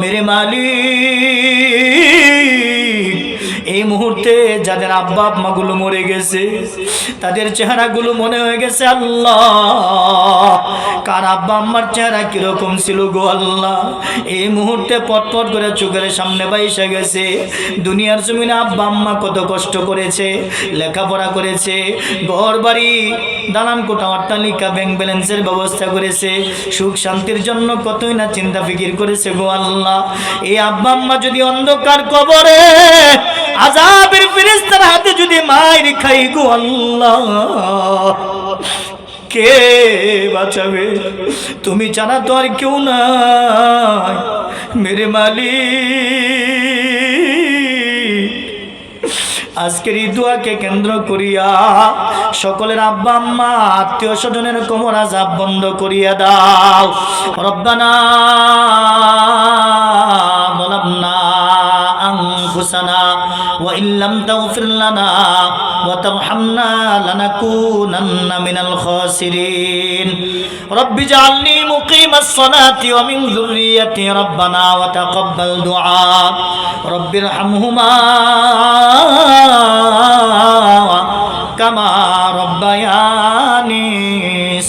মেরে মালিক এই মুহূর্তে যাদের আব্বা আম্মা গুলো মরে গেছে তাদের চেহারাগুলো মনে হয়ে গেছে আল্লাহ কার আব্বা আম্মার চেহারা কিরকম ছিল গো আল্লাহ এই মুহূর্তে পটপট করে চোখের সামনে বাইসে গেছে দুনিয়ার জমিনে আব্বা আম্মা কত কষ্ট করেছে লেখাপড়া করেছে ঘর বাড়ি দালান কোঠা অট্টালিকা ব্যাংক ব্যালেন্সের ব্যবস্থা করেছে সুখ শান্তির জন্য কতই না চিন্তা ফিকির করেছে গো আল্লাহ এই আব্বা আম্মা যদি অন্ধকার কবরে আযাবের ফেরেশতার হাতে যদি মাইর খাই গো আল্লাহ কে বাঁচাবে তুমি জানা তো আর কেউ নাই মেরে মালিক আজকের এই দোয়াকে কেন্দ্র করিয়া সকলের আব্বা আম্মা আত্মীয় স্বজনের কোমর আযাব বন্ধ করিয়া দাও রব্বানা যালামনা আনফুসানা ওয়া ইল্লাম তাগফির লানা ওয়া তারহামনা লানাকুনান্না মিনাল খাসিরিন রব্বি জাআলনি মুকিমাস সালাতি ওয়া মিন যুররিয়্যাতি রব্বানা ওয়া তাকাব্বাল দুআ রব্বিরহামহুমা কামা রব্বায়ানি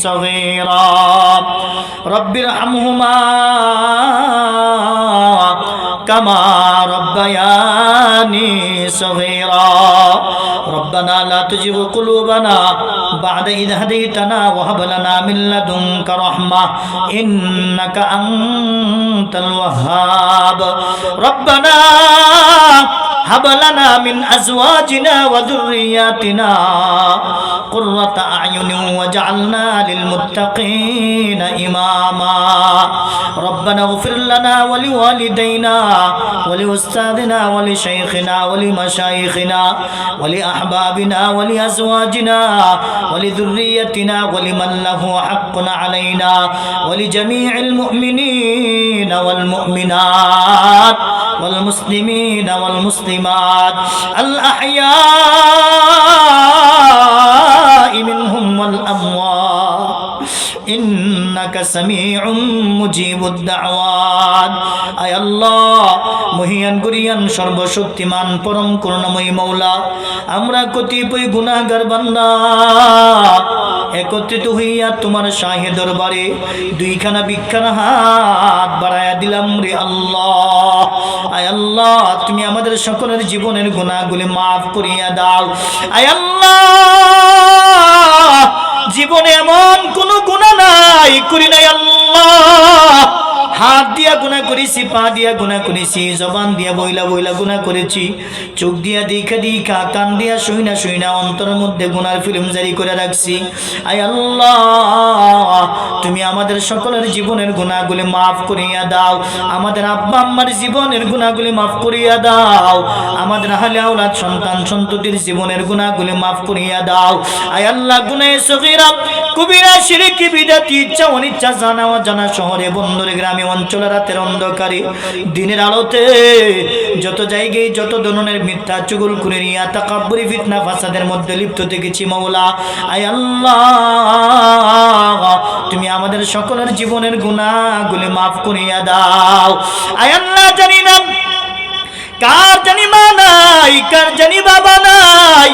সগীরা রব্বিরহামহুমা কামা রব্বায়ানি সগীরা ربنا لا تزغ قلوبنا بعد إذ هديتنا وهب لنا من لدنك رحمة إنك أنت الوهاب ربنا هب لنا من أزواجنا وذرياتنا قرة أعين واجعلنا للمتقين إماما ربنا اغفر لنا ولوالدينا ولأستاذنا ولشيخنا ولمشايخنا ولأحبابنا ولأزواجنا ولذريتنا ولمن له حق علينا ولجميع المؤمنين والمؤمنات والمسلمين والمسلمات الأحياء منهم والأموات إنك سميع مجيب الدعوات أي الله মহিয়ান গুরিয়ান সর্বশক্তিমান পরম করুণাময়ী মওলা আমরা কতিপয় গুনাহগার বান্দা একত্রিত হইয়া তোমার শাহে দরবারে দুইখানা বিখানা হাত বাড়ায়া দিলাম রে আল্লাহ আয় আল্লাহ তুমি আমাদের সকলের জীবনের গুনাহগুলি মাফ করিয়া দাও আয় আল্লাহ জীবনে এমন কোনো গুনাহ নাই করি নাই আল্লাহ হাত দিয়া গুনাহ করেছি পা দিয়া গুনাহ করেছি জবান দিয়া বইলা বইলা গুনাহ করেছি চোখ দিয়া দেখা দেখা কান দিয়া শুইনা শুইনা অন্তরের মধ্যে গুনার ফিল্ম জারি করে রাখছি আয় আল্লাহ তুমি আমাদের সকলের জীবনের গুনাহগুলি মাফ করিয়া দাও আমাদের আব্বা আম্মার জীবনের গুনাহগুলি মাফ করিয়া দাও আমাদের আহলে আওলাদ সন্তান সন্ততির জীবনের গুনাহগুলি মাফ করিয়া দাও আয় আল্লাহ গুনাহে সগীরা কবিরা শিরকি বিদআতি ইচ্ছা অনিচ্ছা জানা অজানা শহরে বন্দরে গ্রামে অঞ্চলে রাতের অন্ধকারে দিনের আলোতে যত জায়গায় যত ধরনের মিথ্যা চুগলখুরিয়া তাকাব্বুরি ফিতনা ফাসাদের মধ্যে লিপ্ত থেকেছি মাওলা আয় আল্লাহ তুমি আমাদের সকলের জীবনের গুনাহগুলি মাফ করিয়া দাও আয় আল্লাহ জানি না কার জানি মা নাই কার জানি বাবা নাই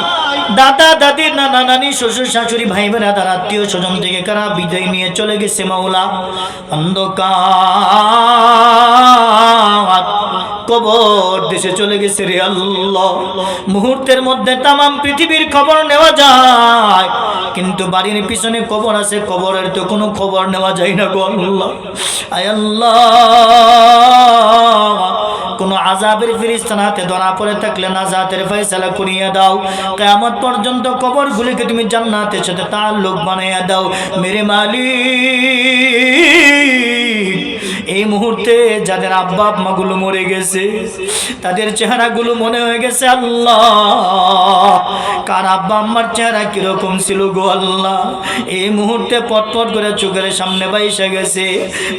দাদা দাদি নানা নানি শ্বশুর শাশুড়ি ভাই বেরাদার আত্মীয় স্বজন থেকে কারা বিদায় নিয়ে চলে গেছে মাওলা অন্ধকার কবর দেশে চলে গেছে রে আল্লাহ মুহূর্তের মধ্যে তামাম পৃথিবীর খবর নেওয়া যায় কিন্তু বাড়ির পিছনে কবর আছে কবরের তো কোনো খবর নেওয়া যায় না গো আল্লাহ আয় আল্লাহ কোন আযাবের ফেরেশতার হাতে ধরা পড়ে থাকলে নাজাতের ফয়সালা করিয়া দাও কিয়ামত পর্যন্ত কবরগুলিকে তুমি জান্নাতের সাথে তাআল্লুক বানাইয়া দাও মেরে মালিক এই মুহূর্তে যাদের আব্বা আম্মা গুলো মরে গেছে তাদের চেহারাগুলো মনে হয়ে গেছে আল্লাহ কার আব্বা আম্মার চেহারা কিরকম ছিল গো আল্লাহ এই মুহূর্তে পটপট করে চোখের সামনে বাইসে গেছে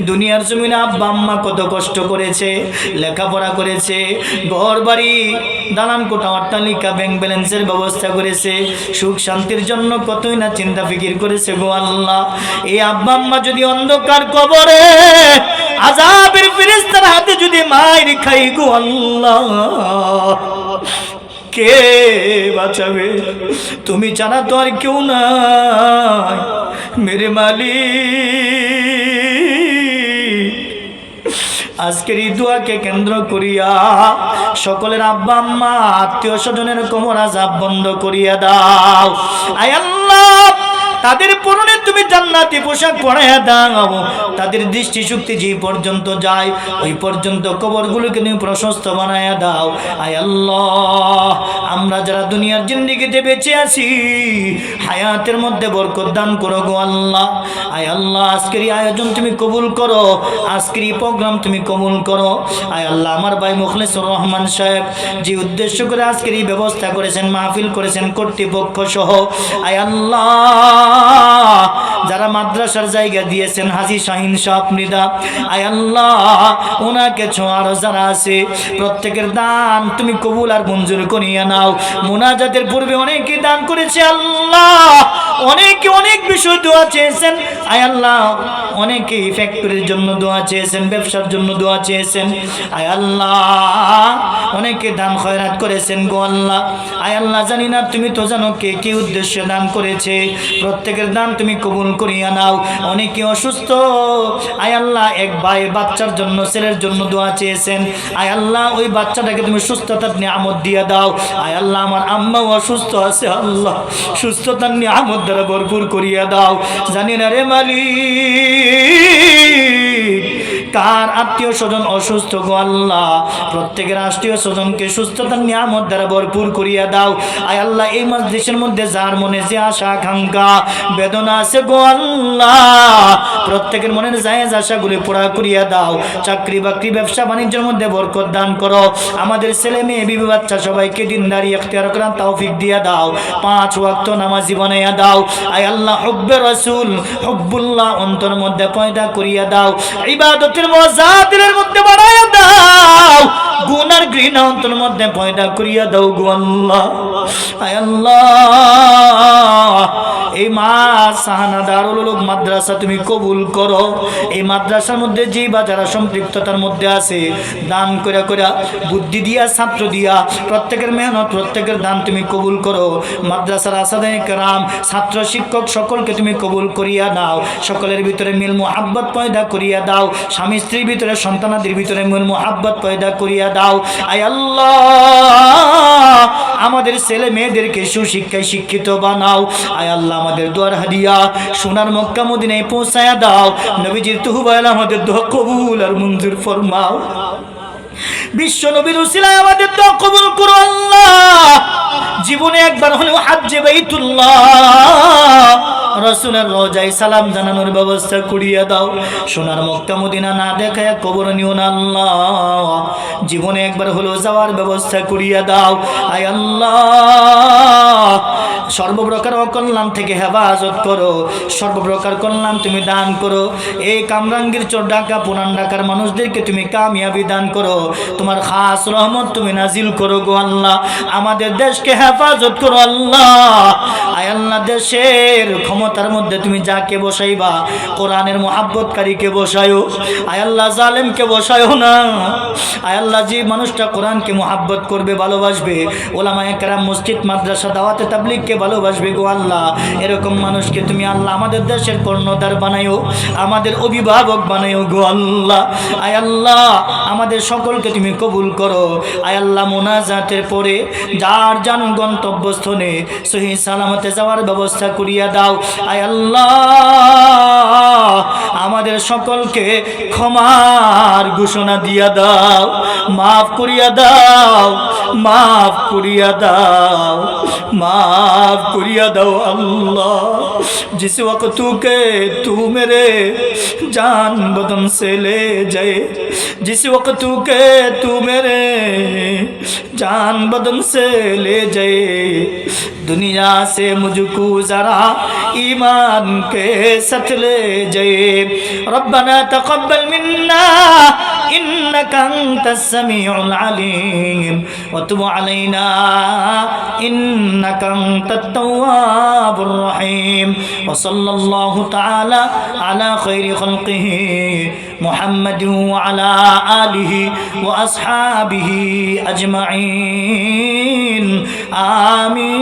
দুনিয়ার জমিনে আব্বা আম্মা কত কষ্ট করেছে লেখাপড়া করেছে ঘর বাড়ি দালান কোঠা অট্টালিকা ব্যাংক ব্যালেন্সের ব্যবস্থা করেছে সুখ শান্তির জন্য কতই না চিন্তা ফিকির করেছে গো আল্লাহ এই আব্বা আম্মা যদি অন্ধকার কবরে আযাবের ফেরেশতার হাতে যদি মাইর খাই গো আল্লাহ, কে বাঁচাবে? তুমি জানা তো আর কেউ নাই মেরে মালিক। আজকের এই দোয়াকে কেন্দ্র করিয়া সকলের আব্বা আম্মা আত্মীয় স্বজনের কোমর আযাব বন্ধ করিয়া দাও। আয় আল্লাহ, তাদের পরনে তুমি জান্নাতি পোশাক পরাইয়া দাও। তাদের দৃষ্টি শক্তি যে পর্যন্ত যায় ওই পর্যন্ত কবরগুলোকে তুমি প্রশস্ত বানাইয়া দাও। আয় আল্লাহ, আমরা যারা দুনিয়ার জিন্দেগিতে বেঁচে আছি হায়াতের মধ্যে বরকত দান করো গো আল্লাহ। আয় আল্লাহ, আজকের এই আয়োজন তুমি কবুল করো, আজকের এই প্রোগ্রাম তুমি কবুল করো। আয় আল্লাহ, আমার ভাই মুখলেসুর রহমান সাহেব যে উদ্দেশ্য করে আজকের এই ব্যবস্থা করেছেন, মাহফিল করেছেন কর্তৃপক্ষ সহ, আয় আল্লাহ যারা মাদ্রাসার জায়গা দিয়েছেন, হাজী শাহিন শাহ মৃদা, আয় আল্লাহ ওনাকে ছোঁয়ারও যারা আছে প্রত্যেকের দান তুমি কবুল আর মঞ্জুর করিয়া নাও। মুনাজাতের পূর্বে অনেকে দান করেছে আল্লাহ, অনেকে অনেক বিষয় দোয়া চেয়েছেন। আয় আল্লাহ, অনেকে ফ্যাক্টরির জন্য দোয়া চেয়েছেন, ব্যবসার জন্য দোয়া চেয়েছেন। আয় আল্লাহ, অনেকে দান খয়রাত করেছেন গো আল্লাহ। আয় আল্লাহ, জানি না, তুমি তো জানো কে কি উদ্দেশ্যে দান করেছে। প্রত্যেকের দান তুমি কবুল করিয়া নাও। অনেকে অসুস্থ, আয় আল্লাহ এক ভাই বাচ্চার জন্য, ছেলের জন্য দোয়া চেয়েছেন। আয় আল্লাহ, ওই বাচ্চাটাকে তুমি সুস্থতার নিয়ামত দিয়ে দাও। আয় আল্লাহ, আমার আম্মাও অসুস্থ আছে, আল্লাহ সুস্থতার নিয়ামত দ্বারা ভরপুর করিয়া দাও। জানি না রে মালিক কার আত্মীয় স্বজন অসুস্থ গো আল্লাহ, প্রত্যেকের আত্মীয় স্বজনকে সুস্থতার নিয়ামত দ্বারা ভরপুর করিয়া দাও। আয় আল্লাহ, এই মজলিসের মধ্যে যার মনে যে আশা আকাঙ্ক্ষা বেদনা আছে গো আল্লাহ, প্রত্যেকের মনের জায়েজ আশাগুলি পুরা করিয়া দাও। চাকরি বাকরি ব্যবসা বাণিজ্যের মধ্যে বরকত দান করো। আমাদের ছেলে মেয়ে বিবি বাচ্চা সবাইকে দিনদারি ইখতিয়ার করার তৌফিক দিয়া দাও। 5 ওয়াক্ত নামাজি বানাইয়া দাও। আয় আল্লাহ, হুব্বে রাসূল হুব্বুল্লাহ অন্তর মধ্যে পয়দা করিয়া দাও। ইবাদতের মজাদের মধ্যে বাড়াইয়া দাও। গুনার ঘৃণা অন্তর মধ্যে পয়দা করিয়া দাও গো আল্লাহ। আয় আল্লাহ, এই মা সাহানা দারুল উলুম মাদ্রাসা তুমি কবুল করো। এই মাদ্রাসার মধ্যে যে বা যারা সম্পৃক্ততার মধ্যে আছে দান করে করে বুদ্ধি দিয়া ছাত্র দিয়া প্রত্যেকের মেহনত প্রত্যেকের দান তুমি কবুল করো। মাদ্রাসার আসাদায়ে কেরাম ছাত্র শিক্ষক সকলকে তুমি কবুল করিয়া দাও। সকলের ভিতরে মিল মুহাব্বত পয়দা করিয়া দাও। স্বামী স্ত্রীর ভিতরে সন্তানাদের ভিতরে মিল মুহাব্বত পয়দা করিয়া দাও। আয় আল্লাহ, আমাদের ছেলে মেয়েদেরকে সুশিক্ষায় শিক্ষিত বানাও। আয় আল্লাহ, আমাদের দোয়ার হাদিয়া সোনার মক্কা মদিনায় পৌঁছায়া দাও। নবীজির তুহবায় আমাদের দোয়া কবুল আর মঞ্জুর ফরমাও। বিশ্ব নবীর উসিলায় আমাদের দোয়া কবুল করো আল্লাহ। জীবনে একবার হলেও হজ্জে বাইতুল্লাহ রাসূলের রওজায় সালাম জানানোর ব্যবস্থা করিয়া দাও। সোনার মক্কা মদিনা না দেখায় কবর নিও না আল্লাহ। জীবনে একবার হলেও যাওয়ার ব্যবস্থা করিয়া দাও। আয় আল্লাহ, সর্বপ্রকার অকল্যাণ থেকে হেফাজত করো। সর্বপ্রকার কল্যাণ তুমি দান করো। এই কামরাঙ্গীর চর ঢাকা পুরান ঢাকার মানুষদেরকে তুমি কামিয়াবি দান করো। তোমার খাস রহমত তুমি নাজিল করো গো আল্লাহ। আমাদের দেশকে হেফাজত করো আল্লাহ। আয় আল্লাহ, দেশের ক্ষমতার মধ্যে তুমি যাকে বসাইবা কোরআনের মুহাব্বতকারীকে বসায়ো। আয় আল্লাহ, জালেমকে বসায়ো না। আয় আল্লাহ, যে মানুষটা কোরআনকে মুহাব্বত করবে, ভালোবাসবে, ওলামায়ে কেরাম মসজিদ মাদ্রাসা দাওয়াতে তাবলীগকে ভালোবাসবে গো আল্লাহ, এরকম মানুষকে তুমি আল্লাহ আমাদের দেশের কর্ণধার বানায়ো, আমাদের অভিভাবক বানায়ো গো আল্লাহ। আয় আল্লাহ, আমাদের সকলকে তুমি কবুল করো। আয় আল্লাহ, মোনাজাতের পরে যার যান গন্তব্যস্থলে সহি সালামতে যাওয়ার ব্যবস্থা করিয়া দাও। আয় আল্লাহ, আমাদের সকলকে ক্ষমার ঘোষণা দিয়া দাও, মাফ করিয়া দাও, মাফ করিয়া দাও, माफ करिया दो अल्लाह। जिस वक्त के तू मेरे जान बदन से ले जाए, जिस वक्त के तू मेरे जान बदन से ले जाए, दुनिया से मुझको जरा ईमान के साथ ले जाए। रब्बना तक़ब्बल मिन्ना إنك أنت السميع العليم وتب علينا إنك أنت التواب الرحيم وصلى الله تعالى على خير خلقه محمد وعلى آله وأصحابه أجمعين آمين